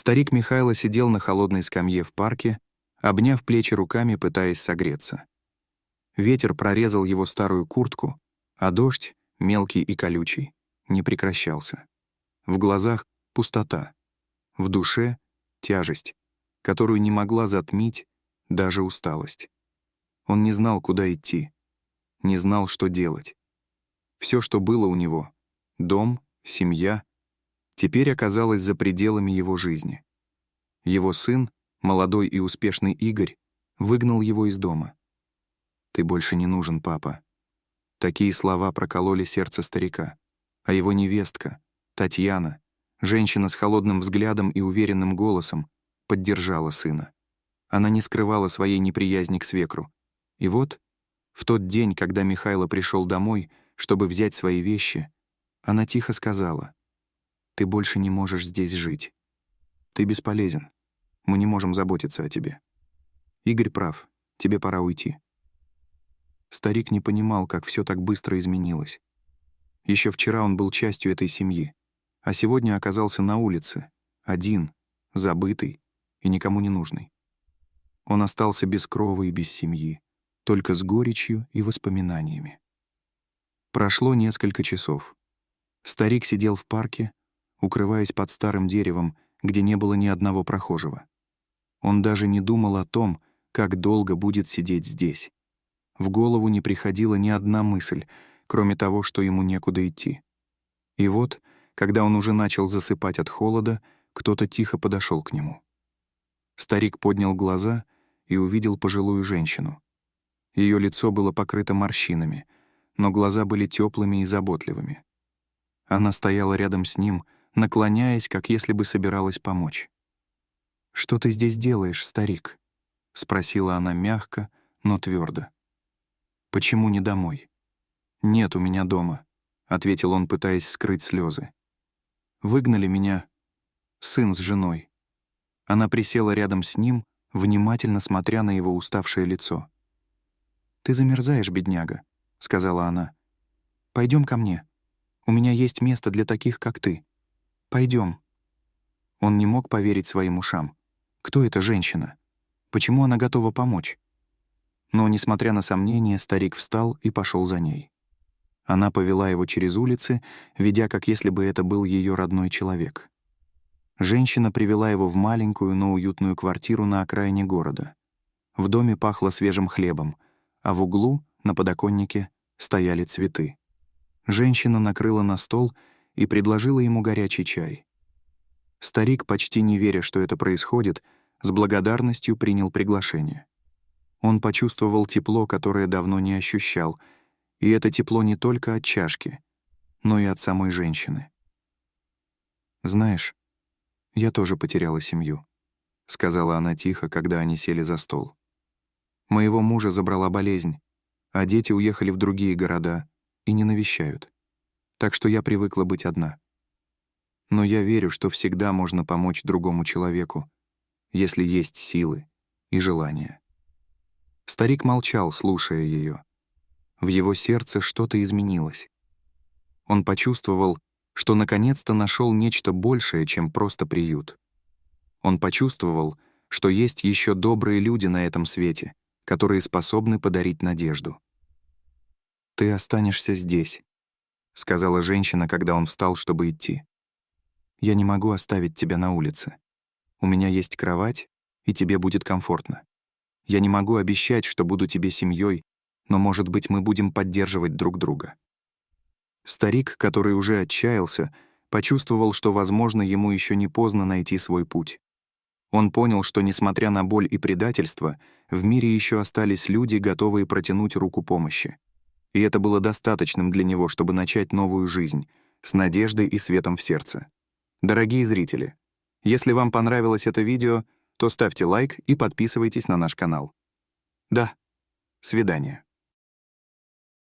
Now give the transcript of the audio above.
Старик Михайло сидел на холодной скамье в парке, обняв плечи руками, пытаясь согреться. Ветер прорезал его старую куртку, а дождь, мелкий и колючий, не прекращался. В глазах — пустота, в душе — тяжесть, которую не могла затмить даже усталость. Он не знал, куда идти, не знал, что делать. Все, что было у него — дом, семья — теперь оказалось за пределами его жизни. Его сын, молодой и успешный Игорь, выгнал его из дома. «Ты больше не нужен, папа». Такие слова прокололи сердце старика. А его невестка, Татьяна, женщина с холодным взглядом и уверенным голосом, поддержала сына. Она не скрывала своей неприязни к свекру. И вот, в тот день, когда Михайло пришел домой, чтобы взять свои вещи, она тихо сказала: «Ты больше не можешь здесь жить. Ты бесполезен. Мы не можем заботиться о тебе. Игорь прав, тебе пора уйти». Старик не понимал, как все так быстро изменилось. Еще вчера он был частью этой семьи, а сегодня оказался на улице, один, забытый и никому не нужный. Он остался без крова и без семьи, только с горечью и воспоминаниями. Прошло несколько часов. Старик сидел в парке, укрываясь под старым деревом, где не было ни одного прохожего. Он даже не думал о том, как долго будет сидеть здесь. В голову не приходила ни одна мысль, кроме того, что ему некуда идти. И вот, когда он уже начал засыпать от холода, кто-то тихо подошел к нему. Старик поднял глаза и увидел пожилую женщину. Ее лицо было покрыто морщинами, но глаза были теплыми и заботливыми. Она стояла рядом с ним, наклоняясь, как если бы собиралась помочь. «Что ты здесь делаешь, старик?» — спросила она мягко, но твердо. «Почему не домой?» «Нет у меня дома», — ответил он, пытаясь скрыть слезы. «Выгнали меня сын с женой». Она присела рядом с ним, внимательно смотря на его уставшее лицо. «Ты замерзаешь, бедняга», — сказала она. «Пойдем ко мне. У меня есть место для таких, как ты. Пойдем». Он не мог поверить своим ушам. Кто эта женщина? Почему она готова помочь? Но, несмотря на сомнения, старик встал и пошел за ней. Она повела его через улицы, ведя, как если бы это был ее родной человек. Женщина привела его в маленькую, но уютную квартиру на окраине города. В доме пахло свежим хлебом, а в углу, на подоконнике, стояли цветы. Женщина накрыла на стол и предложила ему горячий чай. Старик, почти не веря, что это происходит, с благодарностью принял приглашение. Он почувствовал тепло, которое давно не ощущал, и это тепло не только от чашки, но и от самой женщины. «Знаешь, я тоже потеряла семью», — сказала она тихо, когда они сели за стол. «Моего мужа забрала болезнь, а дети уехали в другие города и не навещают. Так что я привыкла быть одна. Но я верю, что всегда можно помочь другому человеку, если есть силы и желание». Старик молчал, слушая ее. В его сердце что-то изменилось. Он почувствовал, что наконец-то нашел нечто большее, чем просто приют. Он почувствовал, что есть еще добрые люди на этом свете, которые способны подарить надежду. «Ты останешься здесь», — сказала женщина, когда он встал, чтобы идти. «Я не могу оставить тебя на улице. У меня есть кровать, и тебе будет комфортно. Я не могу обещать, что буду тебе семьей, но, может быть, мы будем поддерживать друг друга». Старик, который уже отчаялся, почувствовал, что, возможно, ему еще не поздно найти свой путь. Он понял, что, несмотря на боль и предательство, в мире еще остались люди, готовые протянуть руку помощи. И это было достаточным для него, чтобы начать новую жизнь, с надеждой и светом в сердце. Дорогие зрители, если вам понравилось это видео, то ставьте лайк и подписывайтесь на наш канал. Да, свидания.